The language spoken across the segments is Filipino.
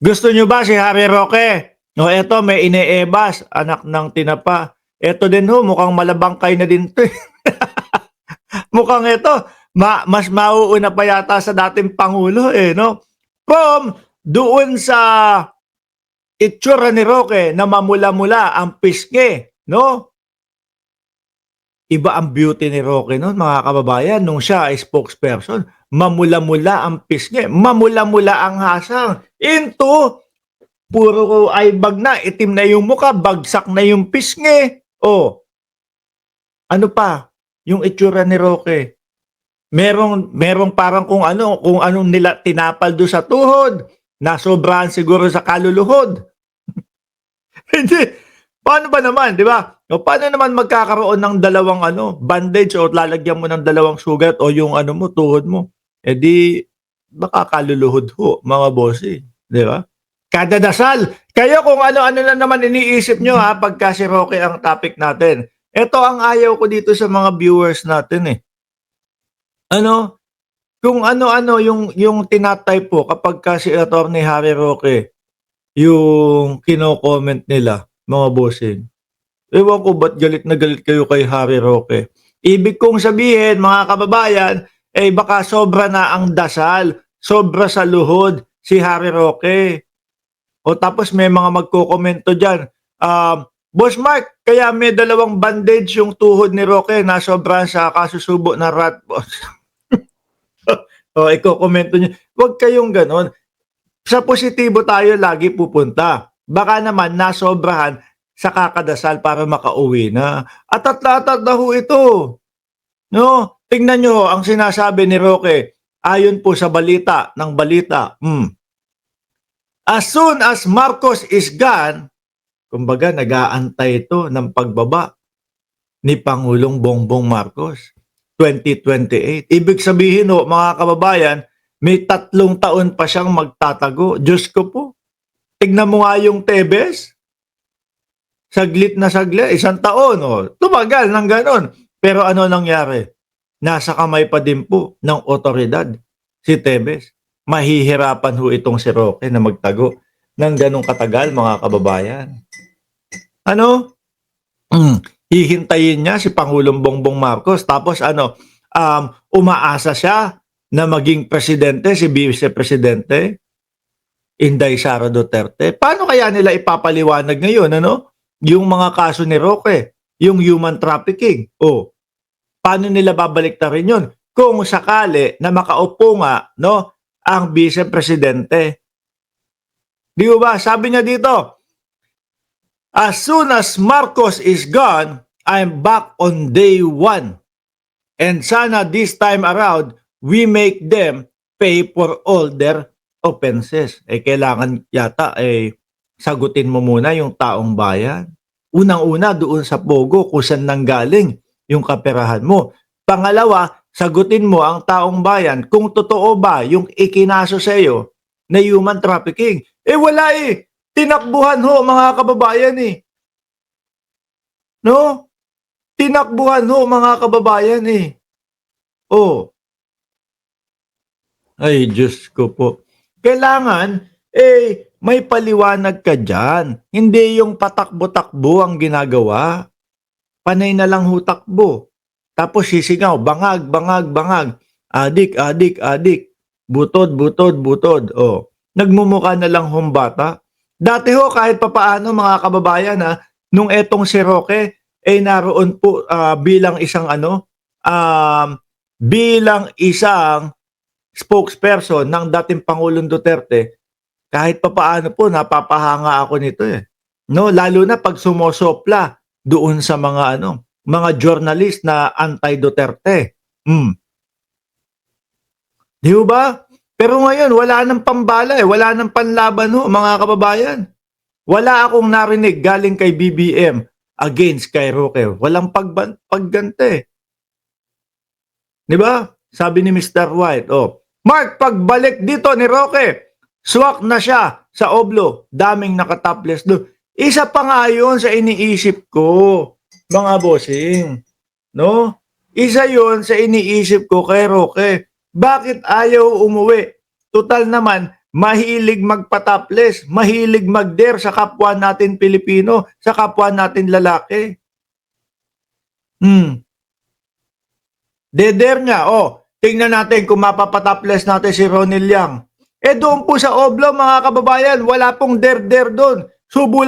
Gusto nyo ba si Harry Roque? O eto, may ine-Evas, anak ng tinapa. Eto din ho, mukhang malabangkay na din to. Mukhang eto, mas mauuna pa yata sa dating Pangulo no? From doon sa itsura ni Roque na mamula-mula ang pisngi, no? Iba ang beauty ni Roque noon, mga kababayan, nung siya ay spokesperson. Mamula-mula ang pisngi, mamula-mula ang hasang. Into, puro ay bag na, itim na yung muka, bagsak na yung pisngi. O, ano pa? Yung itsura ni Roque. Merong parang kung anong nila tinapal do sa tuhod, nasobrahan siguro sa kaluluhod. Hindi. Paano ba naman, di ba? O paano naman magkakaroon ng dalawang bandage o lalagyan mo ng dalawang sugat o yung mo, tuhod mo? Eh di, baka kaluluhod ho, mga bossy. Di ba? Kada dasal. Kayo kung ano-ano na naman iniisip nyo ha, pagka si Roque ang topic natin. Ito ang ayaw ko dito sa mga viewers natin eh. Kung ano-ano yung tinatype po kapag si Attorney Harry Roque, yung kino-comment nila, mga bossing. Ewan ko ba't galit na galit kayo kay Harry Roque. Ibig kong sabihin, mga kababayan, baka sobra na ang dasal, sobra sa luhod si Harry Roque. O tapos may mga magko-komento dyan, Boss Mark, kaya may dalawang bandage yung tuhod ni Roque na sobrang sa kasusubo na rat. O iko-komento nyo. Huwag kayong ganon. Sa positibo tayo lagi pupunta. Baka naman nasobrahan sa kakadasal para makauwi na. Atat na ho ito. No? Tingnan nyo ang sinasabi ni Roque ayon po sa balita ng balita. As soon as Marcos is gone, kumbaga nag-aantay ito ng pagbaba ni Pangulong Bongbong Marcos 2028. Ibig sabihin ho, mga kababayan, may 3 taon pa siyang magtatago. Diyos ko po. Tignan mo nga yung Tebes. Saglit na saglit, 1 taon. Tumagal ng ganon. Pero ano nangyari? Nasa kamay pa din po ng otoridad si Tebes. Mahihirapan ho itong si Roque na magtago ng ganong katagal, mga kababayan. Hihintayin niya si Pangulong Bongbong Marcos. Tapos umaasa siya na maging presidente, si Vice Presidente Inday Sara Duterte. Paano kaya nila ipapaliwanag ngayon, yung mga kaso ni Roque, yung human trafficking? Paano nila babaliktarin yun? Kung sakali na makaupo nga, ang Vice Presidente. Di ba? Sabi niya dito, as soon as Marcos is gone, I'm back on day 1. And sana this time around, we make them pay for all their offenses. Kailangan yata sagutin mo muna yung taong bayan. Unang-una doon sa Pogo kung saan nanggaling yung kaperahan mo. Pangalawa, sagutin mo ang taong bayan kung totoo ba yung ikinaso sa iyo na human trafficking. Wala Tinakbuhan ho, mga kababayan No? Tinakbuhan ho, mga kababayan Ay, Diyos ko po. Kailangan, may paliwanag ka dyan. Hindi yung patakbo-takbo ang ginagawa. Panay na lang ho takbo. Tapos sisigaw, bangag, bangag, bangag. Adik, adik, adik. Butod, butod, butod. Nagmumukha na lang humbata. Dati ho, kahit papaano, mga kababayan, nung etong si Roque, naroon po bilang isang bilang isang spokesperson ng dating Pangulong Duterte, kahit papaano po napapahanga ako nito lalo na pag sumosopla doon sa mga mga journalist na anti-Duterte. Di ba? Pero ngayon wala nang pambala wala nang panlaban mga kababayan. Wala akong narinig galing kay BBM against kay Roque. Walang paggante. Di ba? Sabi ni Mr. White, Mark, pagbalik dito ni Roque, swak na siya sa Oblo. Daming nakatopless doon. Isa pa nga yun sa iniisip ko, mga bossing. Isa yun sa iniisip ko kay Roque. Bakit ayaw umuwi? Total naman, mahilig magpa-topless, mahilig mag-dare sa kapwa natin Pilipino, sa kapwa natin lalaki. De-dare niya. Tingnan natin kung mapapatopless natin si Ronnie Liang. Doon po sa Oblo, mga kababayan, wala pong dare-dare doon. Subo.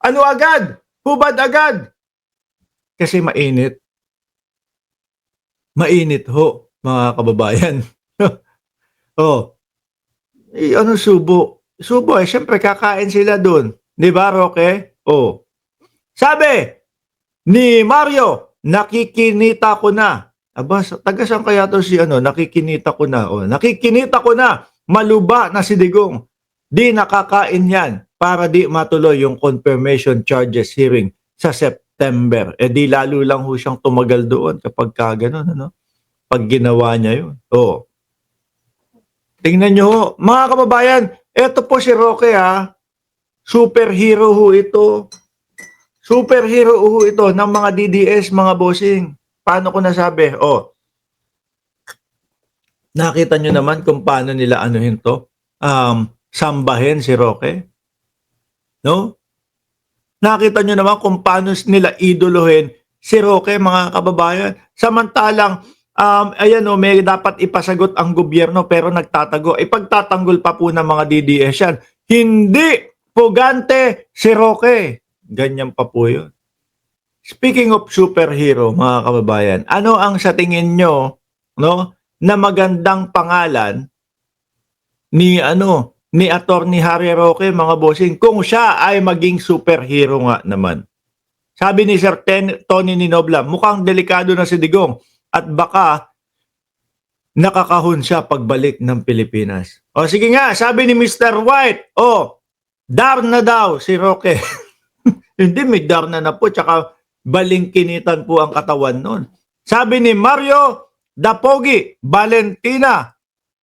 Ano agad? Hubad agad. Kasi mainit. Mainit ho, mga kababayan. Ano subo? Subo syempre kakain sila doon. Di ba, Roque? Sabi ni Mario, nakikinita ko na. Aba, taga saan kaya to si nakikinita ko na. Nakikinita ko na. Maluba na si Digong. Di nakakain yan para di matuloy yung confirmation charges hearing sa September. Di lalo lang ho siyang tumagal doon kapag kagano'n, pag ginawa niya yun. Tingnan nyo ho. Mga kababayan, eto po si Roque ha. Superhero ho ito. Superhero ho ito ng mga DDS, mga bossing. Paano ko nasabi? Nakita nyo naman kung paano nila anuhin to. Sambahin si Roque. No? Nakita nyo naman kung paano nila idolohin si Roque, mga kababayan. Samantalang, may dapat ipasagot ang gobyerno pero nagtatago. Pagtatanggol pa po ng mga DDS yan. Hindi pugante si Roque. Ganyan pa po yun. Speaking of superhero, mga kababayan, ano ang sa tingin nyo, na magandang pangalan ni Attorney Harry Roque, mga bossing, kung siya ay maging superhero nga naman? Sabi ni Sir Tony Ninobla, mukhang delikado na si Digong at baka nakakahon siya pagbalik ng Pilipinas. Sige nga, sabi ni Mr. White, dar na daw si Roque. Hindi, may dar na po, tsaka balingkinitan po ang katawan nun. Sabi ni Mario Dapogi Valentina.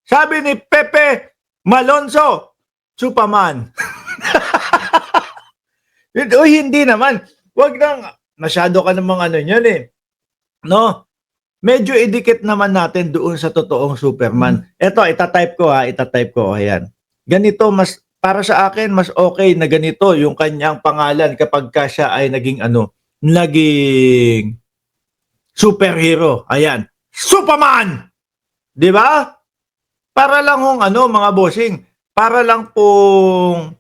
Sabi ni Pepe Malonzo, Superman. Hindi naman. Wag nang, masyado ka namang yan No? Medyo idikit naman natin doon sa totoong Superman. Ito, itatype ko. Ayan. Ganito, para sa akin, mas okay na ganito yung kanyang pangalan kapag siya ay naging superhero. Ayan. Superman! Di ba? Para lang mga bossing, para lang pong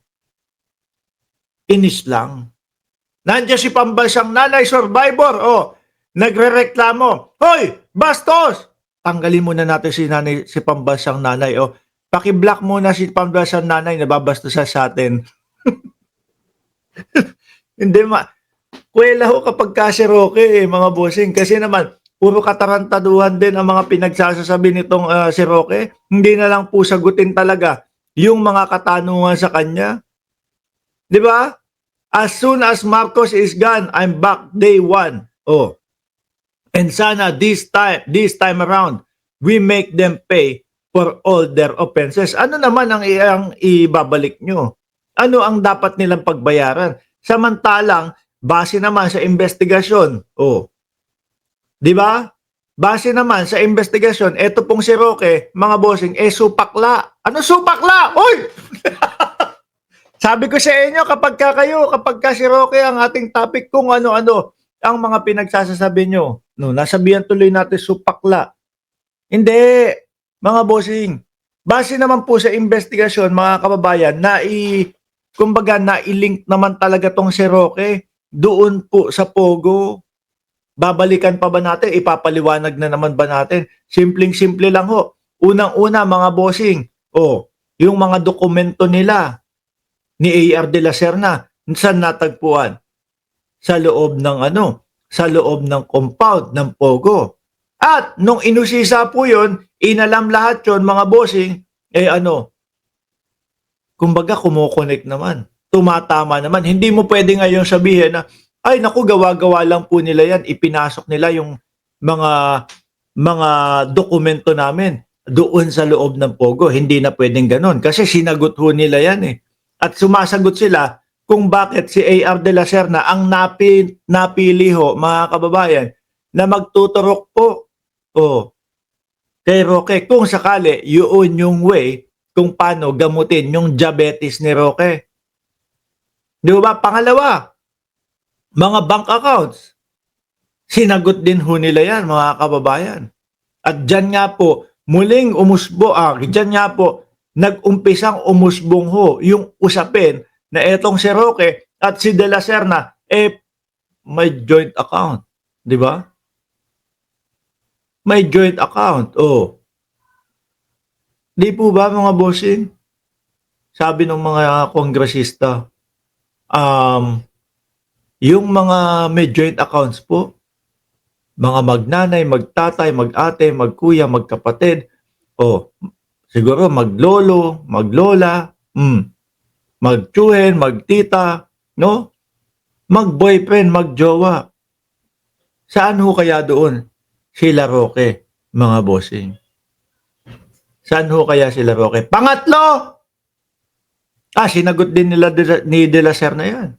inis lang. Nandiyan si pambansang nanay survivor, nagrereklamo. Hoy, bastos! Tanggalin muna natin si pambansang nanay, paki-block muna si pambansang nanay, nababastusan sa atin. Hindi kuwela ho kapag si Roque, mga bossing. Kasi naman, puro katarantaduhan din ang mga pinagsasasabi nitong si Roque. Hindi na lang po sagutin talaga yung mga katanungan sa kanya. Di ba? As soon as Marcos is gone, I'm back day one. And sana this time around, we make them pay for all their offenses. Ano naman ang ibabalik nyo? Ano ang dapat nilang pagbayaran? Samantalang, base naman sa investigasyon, di ba? Base naman sa investigasyon, eto pong si Roque, mga bossing, supakla. Ano supakla? Oy! Sabi ko sa inyo, kapag si Roque ang ating topic, kung ano-ano ang mga pinagsasasabi nyo, nasabihan tuloy natin supakla. Hindi, mga bossing. Base naman po sa investigasyon, mga kababayan, kumbaga na-link naman talaga tong si Roque doon po sa Pogo. Babalikan pa ba natin? Ipapaliwanag na naman ba natin? Simpleng-simple lang ho. Unang-una, mga bossing, yung mga dokumento nila ni A.R. de la Serna, saan natagpuan? Sa loob ng compound ng Pogo. At nung inusisa po yun, inalam lahat yun, mga bossing, kumbaga kumukonek naman. Tumatama naman. Hindi mo pwede ngayon sabihin na, ay naku, gawa-gawa lang po nila yan. Ipinasok nila yung mga dokumento namin doon sa loob ng Pogo. Hindi na pwedeng ganon. Kasi sinagot ho nila yan At sumasagot sila kung bakit si A.R. de la Serna ang napili ho, mga kababayan, na magtuturok po kay Roque kung sakali yun yung way kung paano gamutin yung diabetes ni Roque. Di ba? Pangalawa, mga bank accounts. Sinagot din ho nila yan, mga kababayan. At dyan nga po, muling dyan nga po, nag-umpisang umusbong ho yung usapin na etong si Roque at si De La Serna, may joint account. Di ba? May joint account. Oh. Di po ba mga bossing? Sabi ng mga kongresista, yung mga may joint accounts po, mga magnanay, magtatay, mag-ate, magkuya, magkapatid, siguro maglolo, maglola, magtsuhen, magtita, no? Mag-boyfriend, magjowa. Saan ho kaya doon sila Roque, mga bossing? Saan ho kaya sila Roque? Pangatlo! Sinagot din nila ni De La Serna yan.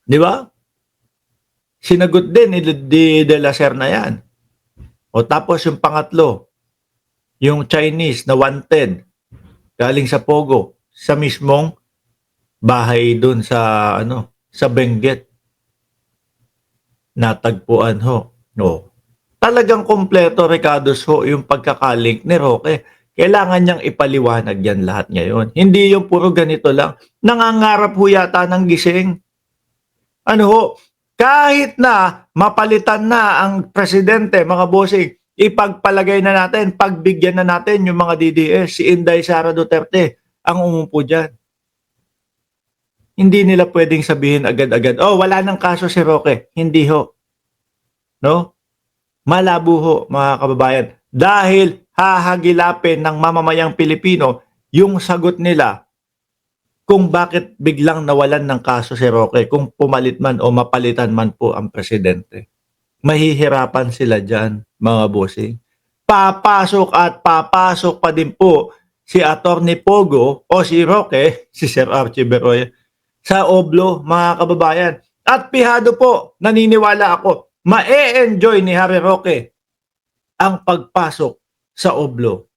Di ba? Sinagot din ni De La Serna yan. Tapos yung pangatlo, yung Chinese na wanted, galing sa Pogo, sa mismong bahay dun sa, sa Benguet. Natagpuan ho. No. Talagang kompleto, Ricardos ho, yung pagkakalink ni Roque. Kailangan niyang ipaliwanag yan lahat ngayon. Hindi yung puro ganito lang. Nangangarap ho yata ng gising. Kahit na mapalitan na ang presidente, mga bossing, ipagpalagay na natin, pagbigyan na natin yung mga DDS, si Inday Sara Duterte ang umupo dyan. Hindi nila pwedeng sabihin agad-agad, wala nang kaso si Roque. Hindi ho. No? Malabo ho, mga kababayan. Dahil hahagilapin ng mamamayang Pilipino yung sagot nila kung bakit biglang nawalan ng kaso si Roque, kung pumalit man o mapalitan man po ang presidente. Mahihirapan sila dyan, mga bossing. Papasok at papasok pa din po si Atty. Pogo o si Roque, si Sir Archie Beroya, sa Oblo, mga kababayan. At pihado po, naniniwala ako, ma-e-enjoy ni Harry Roque ang pagpasok sa Oblo.